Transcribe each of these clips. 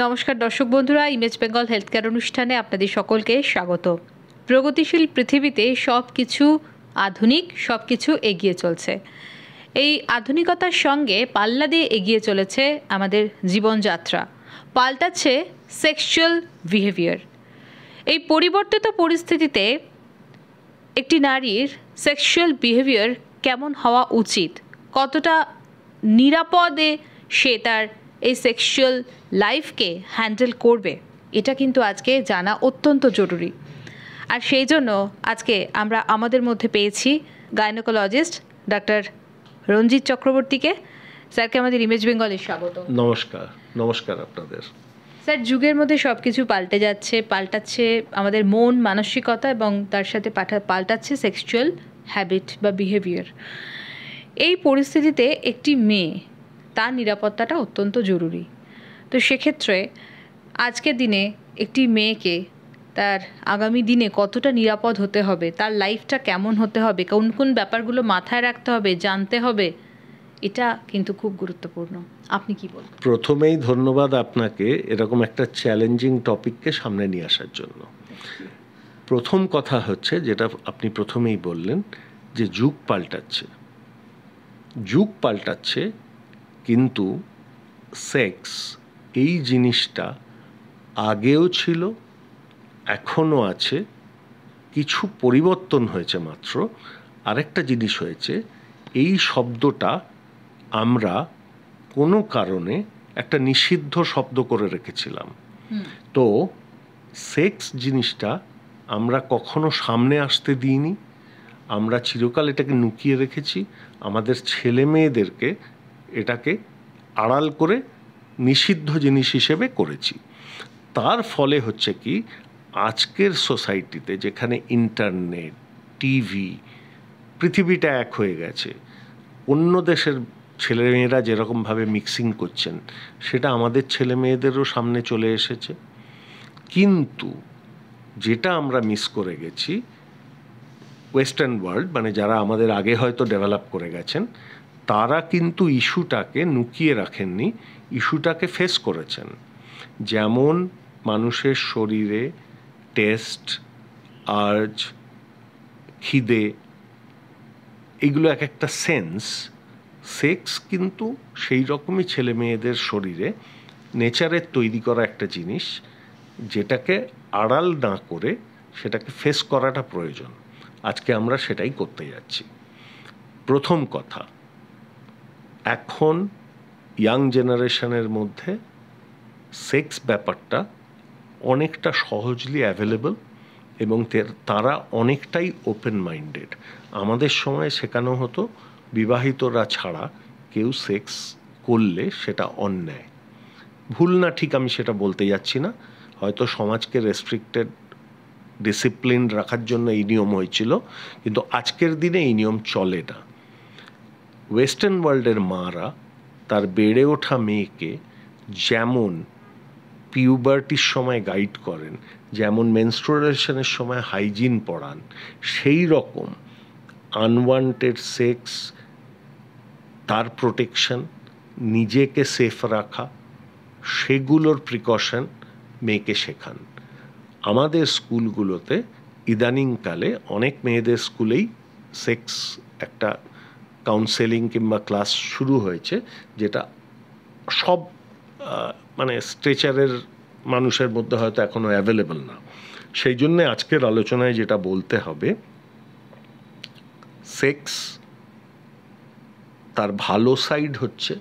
নমস্কার দর্শক বন্ধুরা, ইমেজ বেঙ্গল হেলথ কেয়ার অনুষ্ঠানে আপনাদের সকলকে স্বাগত। প্রগতিশীল পৃথিবীতে সব কিছু আধুনিক, সব কিছু এগিয়ে চলছে। এই আধুনিকতার সঙ্গে পাল্লা দিয়ে এগিয়ে চলেছে আমাদের জীবনযাত্রা, পাল্টাচ্ছে সেক্সুয়াল বিহেভিয়ার। এই পরিবর্তিত পরিস্থিতিতে একটি নারীর সেক্সুয়াল বিহেভিয়ার কেমন হওয়া উচিত, কতটা নিরাপদে সে তার এই সেক্সুয়াল লাইফকে হ্যান্ডেল করবে, এটা কিন্তু আজকে জানা অত্যন্ত জরুরি। আর সেই জন্য আজকে আমরা আমাদের মধ্যে পেয়েছি গাইনোকোলজিস্ট ডাক্তার রঞ্জিত চক্রবর্তীকে। স্যারকে আমাদের ইমেজ বেঙ্গলে স্বাগত। নমস্কার। নমস্কার আপনাদের। স্যার, যুগের মধ্যে সব কিছু পাল্টাচ্ছে আমাদের মন মানসিকতা, এবং তার সাথে পাল্টাচ্ছে সেক্সুয়াল হ্যাবিট বা বিহেভিয়ার। এই পরিস্থিতিতে একটি মেয়ে, তার নিরাপত্তাটা অত্যন্ত জরুরি। তো সেক্ষেত্রে আজকের দিনে একটি মেয়েকে তার আগামী দিনে কতটা নিরাপদ হতে হবে, তার লাইফটা কেমন হতে হবে, কোন কোন ব্যাপারগুলো মাথায় রাখতে হবে, জানতে হবে, এটা কিন্তু খুব গুরুত্বপূর্ণ। আপনি কি বলবেন? প্রথমেই ধন্যবাদ আপনাকে এরকম একটা চ্যালেঞ্জিং টপিককে সামনে নিয়ে আসার জন্য। প্রথম কথা হচ্ছে, যেটা আপনি প্রথমেই বললেন, যে যুগ পাল্টাচ্ছে, কিন্তু সেক্স এই জিনিসটা আগেও ছিল, এখনও আছে, কিছু পরিবর্তন হয়েছে মাত্র। আরেকটা জিনিস হয়েছে, এই শব্দটা আমরা কোনো কারণে একটা নিষিদ্ধ শব্দ করে রেখেছিলাম। তো সেক্স জিনিসটা আমরা কখনো সামনে আসতে দিইনি, আমরা চিরকাল এটাকে লুকিয়ে রেখেছি, আমাদের ছেলে মেয়েদেরকে এটাকে আড়াল করে নিষিদ্ধ জিনিস হিসেবে করেছি। তার ফলে হচ্ছে কি, আজকের সোসাইটিতে যেখানে ইন্টারনেট, টিভি, পৃথিবীটা এক হয়ে গেছে, অন্য দেশের ছেলেমেয়েরা যেরকমভাবে মিক্সিং করছেন, সেটা আমাদের ছেলে মেয়েদেরও সামনে চলে এসেছে। কিন্তু যেটা আমরা মিস করে গেছি, ওয়েস্টার্ন ওয়ার্ল্ড, মানে যারা আমাদের আগে হয়তো ডেভেলপ করে গেছেন, তারা কিন্তু ইস্যুটাকে লুকিয়ে রাখেননি, ইস্যুটাকে ফেস করেছেন। যেমন মানুষের শরীরে টেস্ট, আর্জ, খিদে, এগুলো এক একটা সেন্স। সেক্স কিন্তু সেই রকমই ছেলে মেয়েদের শরীরে নেচারের তৈরি করা একটা জিনিস, যেটাকে আড়াল না করে সেটাকে ফেস করাটা প্রয়োজন। আজকে আমরা সেটাই করতে যাচ্ছি। প্রথম কথা, এখন ইয়াং জেনারেশনের মধ্যে সেক্স ব্যাপারটা অনেকটা সহজলি অ্যাভেলেবল, এবং তারা অনেকটাই ওপেন মাইন্ডেড। আমাদের সময় শেখানো হতো বিবাহিতরা ছাড়া কেউ সেক্স করলে সেটা অন্যায়। ভুল না ঠিক আমি সেটা বলতে যাচ্ছি না, হয়তো সমাজকে রেস্ট্রিক্টেড, ডিসিপ্লিন রাখার জন্য এই নিয়ম হয়েছিল, কিন্তু আজকের দিনে এই নিয়ম চলে না। ওয়েস্টার্ন ওয়ার্ল্ডের মারা তার বেড়ে ওঠা মেয়েকে যেমন পিউবার্টির সময় গাইড করেন, যেমন মেনস্ট্রুয়েশনের সময় হাইজিন পড়ান, সেই রকম আনওয়ান্টেড সেক্স, তার প্রোটেকশন, নিজেকে সেফ রাখা, সেগুলোর প্রিকশন মেয়েকে শেখান। আমাদের স্কুলগুলোতে ইদানিংকালে অনেক মেয়েদের স্কুলেই সেক্স একটা কাউন্সেলিং কিংবা ক্লাস শুরু হয়েছে, যেটা সব মানে স্ট্রেচারের মানুষের মধ্যে হয়তো এখনো অ্যাভেলেবল না। সেই জন্যে আজকের আলোচনায় যেটা বলতে হবে, সেক্স তার ভালো সাইড হচ্ছে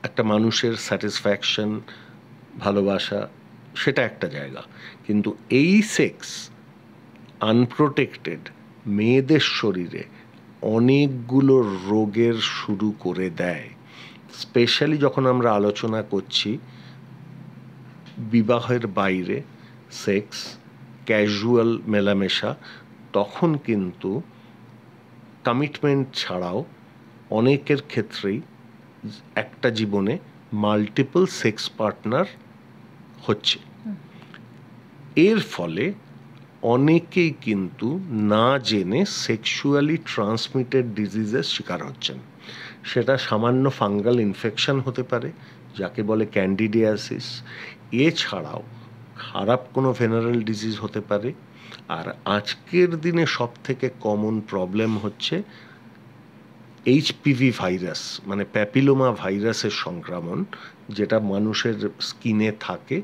একটা মানুষের স্যাটিসফ্যাকশন, ভালোবাসা, সেটা একটা জায়গা। কিন্তু এই সেক্স আনপ্রোটেক্টেড মেয়েদের শরীরে অনেকগুলো রোগের শুরু করে দেয়। স্পেশালি যখন আমরা আলোচনা করছি বিবাহের বাইরে সেক্স, ক্যাজুয়াল মেলামেশা, তখন কিন্তু কমিটমেন্ট ছাড়াও অনেকের ক্ষেত্রেই একটা জীবনে মাল্টিপল সেক্স পার্টনার হচ্ছে। এর ফলে অনেকেই কিন্তু না জেনে সেক্সুয়ালি ট্রান্সমিটেড ডিজিজের শিকার হচ্ছেন। সেটা সামান্য ফাঙ্গাল ইনফেকশন হতে পারে, যাকে বলে ক্যান্ডিডিয়াসিস, এছাড়াও খারাপ কোনো ভেনারেল ডিজিজ হতে পারে। আর আজকের দিনে সব থেকে কমন প্রবলেম হচ্ছে এইচপিভি ভাইরাস, মানে প্যাপিলোমা ভাইরাসের সংক্রমণ, যেটা মানুষের স্কিনে থাকে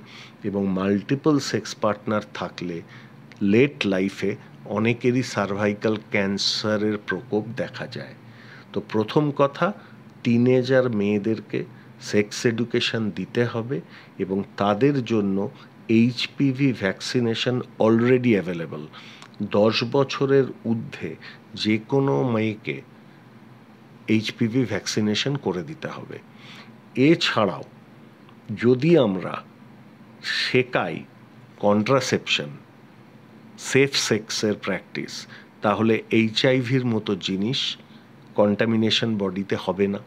এবং মাল্টিপল সেক্স পার্টনার থাকলে লেট লাইফে অনেকেরই সার্ভাইকাল ক্যান্সারের প্রকোপ দেখা যায়। তো প্রথম কথা, টিনেজার মেয়েদেরকে সেক্স এডুকেশন দিতে হবে এবং তাদের জন্য এইচপিভি ভ্যাকসিনেশন অলরেডি অ্যাভেলেবল। 10 বছরের ঊর্ধ্বে যে কোনো মেয়েকে এইচপিভি ভ্যাকসিনেশন করে দিতে হবে। এছাড়াও যদি আমরা শেখাই কন্ট্রাসেপশন, সেফ সেক্সের প্র্যাকটিস, তাহলে এইচআইভির মতো জিনিস কন্টামিনেশন বডিতে হবে না।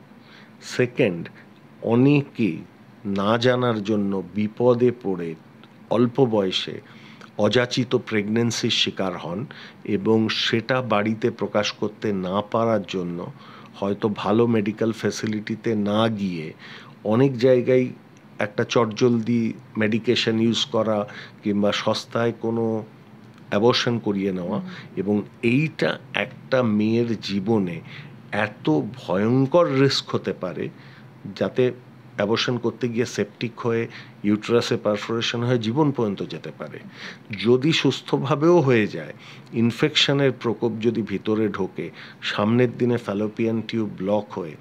সেকেন্ড, অনেকে না জানার জন্য বিপদে পড়ে অল্প বয়সে অযাচিত প্রেগন্যান্সির শিকার হন এবং সেটা বাড়িতে প্রকাশ করতে না পারার জন্য হয়তো ভালো মেডিকেল ফ্যাসিলিটিতে না গিয়ে অনেক জায়গায় একটা চটজলদি মেডিকেশন ইউজ করা কিংবা সস্তায় কোনো অ্যাবর্শন করিয়ে নেওয়া, এবং এইটা একটা মেয়ের জীবনে এত ভয়ঙ্কর রিস্ক হতে পারে যাতে অ্যাবর্শন করতে গিয়ে সেপটিক হয়ে ইউটেরাসে পারফোরেশন হয়ে জীবন পর্যন্ত যেতে পারে। যদি সুস্থভাবেও হয়ে যায়, ইনফেকশনের প্রকোপ যদি ভিতরে ঢোকে, সামনের দিনে ফ্যালোপিয়ান টিউব ব্লক হয়ে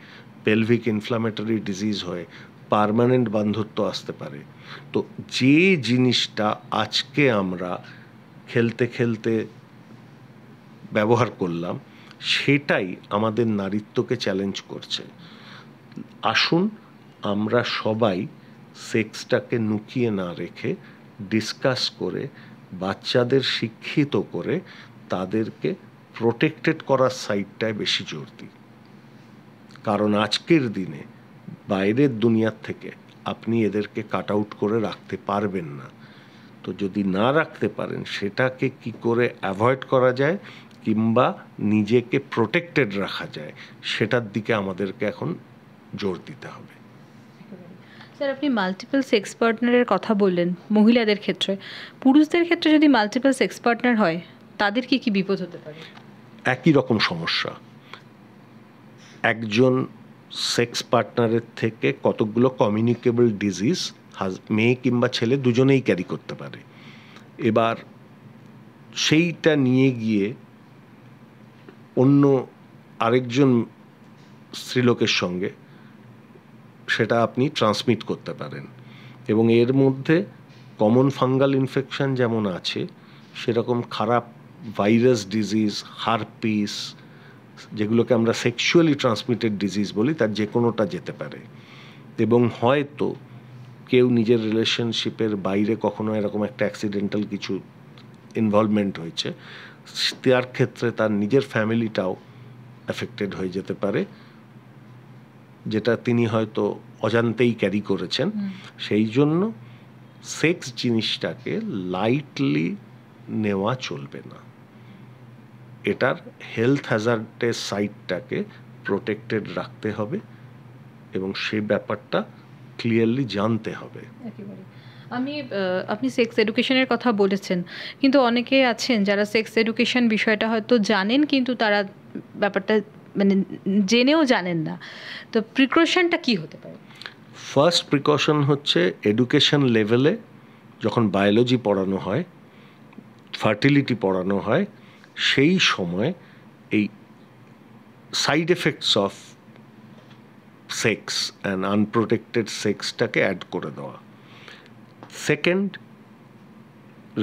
পেলভিক ইনফ্লামেটরি ডিজিজ হয়ে পার্মানেন্ট বান্ধত্ব আসতে পারে। তো যে জিনিসটা আজকে আমরা খেলতে খেলতে ব্যবহার করলাম, সেটাই আমাদের নারীত্বকে চ্যালেঞ্জ করছে। আসুন আমরা সবাই সেক্সটাকে লুকিয়ে না রেখে ডিসকাস করে বাচ্চাদের শিক্ষিত করে তাদেরকে প্রোটেক্টেড করার সাইডটায় বেশি জোর দিই। কারণ আজকের দিনে বাইরের দুনিয়ার থেকে আপনি এদেরকে কাট আউট করে রাখতে পারবেন না। তো যদি না রাখতে পারেন, সেটাকে কি করে অ্যাভয়েড করা যায় কিংবা নিজেকে প্রোটেক্টেড রাখা যায়, সেটার দিকে আমাদেরকে এখন জোর দিতে হবে। স্যার, আপনি মাল্টিপল সেক্স পার্টনারের কথা বললেন মহিলাদের ক্ষেত্রে। পুরুষদের ক্ষেত্রে যদি মাল্টিপল সেক্স পার্টনার হয়, তাদের কি কি বিপদ হতে পারে? একই রকম সমস্যা। একজন সেক্স পার্টনারের থেকে কতগুলো কমিউনিকেবল ডিজিজ মেয়ে কিংবা ছেলে দুজনেই ক্যারি করতে পারে। এবার সেইটা নিয়ে গিয়ে অন্য আরেকজন স্ত্রীলোকের সঙ্গে সেটা আপনি ট্রান্সমিট করতে পারেন। এবং এর মধ্যে কমন ফাঙ্গাল ইনফেকশন যেমন আছে, সেরকম খারাপ ভাইরাস ডিজিজ, হারপিস, যেগুলোকে আমরা সেক্সুয়ালি ট্রান্সমিটেড ডিজিজ বলি, তার যে কোনোটা যেতে পারে। এবং হয়তো কেউ নিজের রিলেশনশিপের বাইরে কখনো এরকম একটা অ্যাক্সিডেন্টাল কিছু ইনভলভমেন্ট হয়েছে, তার ক্ষেত্রে তার নিজের ফ্যামিলিটাও অ্যাফেক্টেড হয়ে যেতে পারে, যেটা তিনি হয়তো অজান্তেই ক্যারি করেছেন। সেই জন্য সেক্স জিনিসটাকে লাইটলি নেওয়া চলবে না। এটার হেলথ হ্যাজার্ডের সাইডটাকে প্রোটেক্টেড রাখতে হবে এবং সেই ব্যাপারটা ক্লিয়ারলি জানতে হবে। আপনি সেক্স এডুকেশনের কথা বলেছেন, কিন্তু অনেকে আছেন যারা সেক্স এডুকেশন বিষয়টা হয়তো জানেন, কিন্তু তারা ব্যাপারটা মানে জেনেও জানেন না। তো প্রিকশনটা কি হতে পারে? ফার্স্ট প্রিকশন হচ্ছে এডুকেশন লেভেলে যখন বায়োলজি পড়ানো হয়, ফার্টিলিটি পড়ানো হয়, সেই সময় এই side effects of sex and unprotected সেক্সটাকে অ্যাড করে দেওয়া। সেকেন্ড,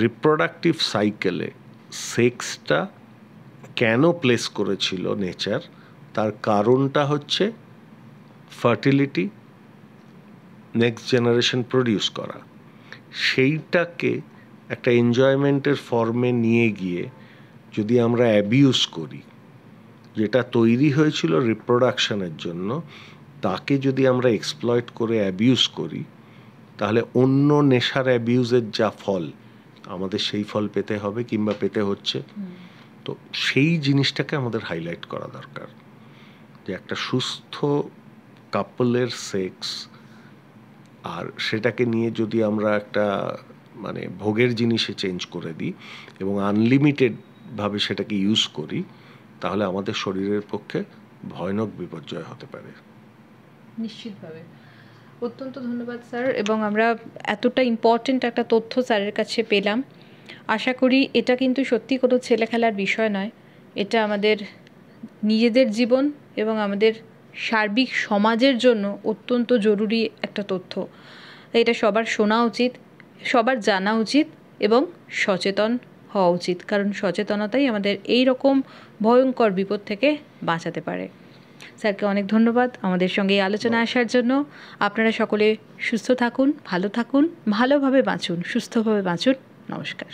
রিপ্রোডাক্টিভ সাইকেলে সেক্সটা কেন প্লেস করেছিল নেচার, তার কারণটা হচ্ছে ফার্টিলিটি, নেক্সট জেনারেশন প্রডিউস করা। সেইটাকে একটা এনজয়মেন্টের ফর্মে নিয়ে গিয়ে যদি আমরা অ্যাবিউজ করি, যেটা তৈরি হয়েছিল রিপ্রোডাকশনের জন্য, তাকে যদি আমরা এক্সপ্লয়েট করে অ্যাবিউজ করি, তাহলে অন্য নেশার অ্যাবিউজের যা ফল, আমাদের সেই ফল পেতে হবে কিংবা পেতে হচ্ছে। তো সেই জিনিসটাকে আমাদের হাইলাইট করা দরকার, যে একটা সুস্থ কাপলের সেক্স আর সেটাকে নিয়ে যদি আমরা একটা মানে ভোগের জিনিসে চেঞ্জ করে দিই এবং আনলিমিটেডভাবে সেটাকে ইউজ করি, তাহলে আমাদের শরীরের পক্ষে ভয়ানক বিপর্যয় হতে পারে। নিশ্চিতভাবে। অত্যন্ত ধন্যবাদ স্যার, এবং আমরা এতটা ইম্পর্টেন্ট একটা তথ্য স্যারের কাছে পেলাম। আশা করি এটা কিন্তু সত্যি কোনো ছেলে খেলার বিষয় নয়, এটা আমাদের নিজেদের জীবন এবং আমাদের সার্বিক সমাজের জন্য অত্যন্ত জরুরি একটা তথ্য। তাই এটা সবার শোনা উচিত, সবার জানা উচিত এবং সচেতন হওয়া উচিত, কারণ সচেতনতাই আমাদের এই রকম ভয়ঙ্কর বিপদ থেকে বাঁচাতে পারে। স্যারকে অনেক ধন্যবাদ আমাদের সঙ্গে এই আলোচনায় আসার জন্য। আপনারা সকলে সুস্থ থাকুন, ভালো থাকুন, ভালোভাবে বাঁচুন, সুস্থভাবে বাঁচুন। নমস্কার।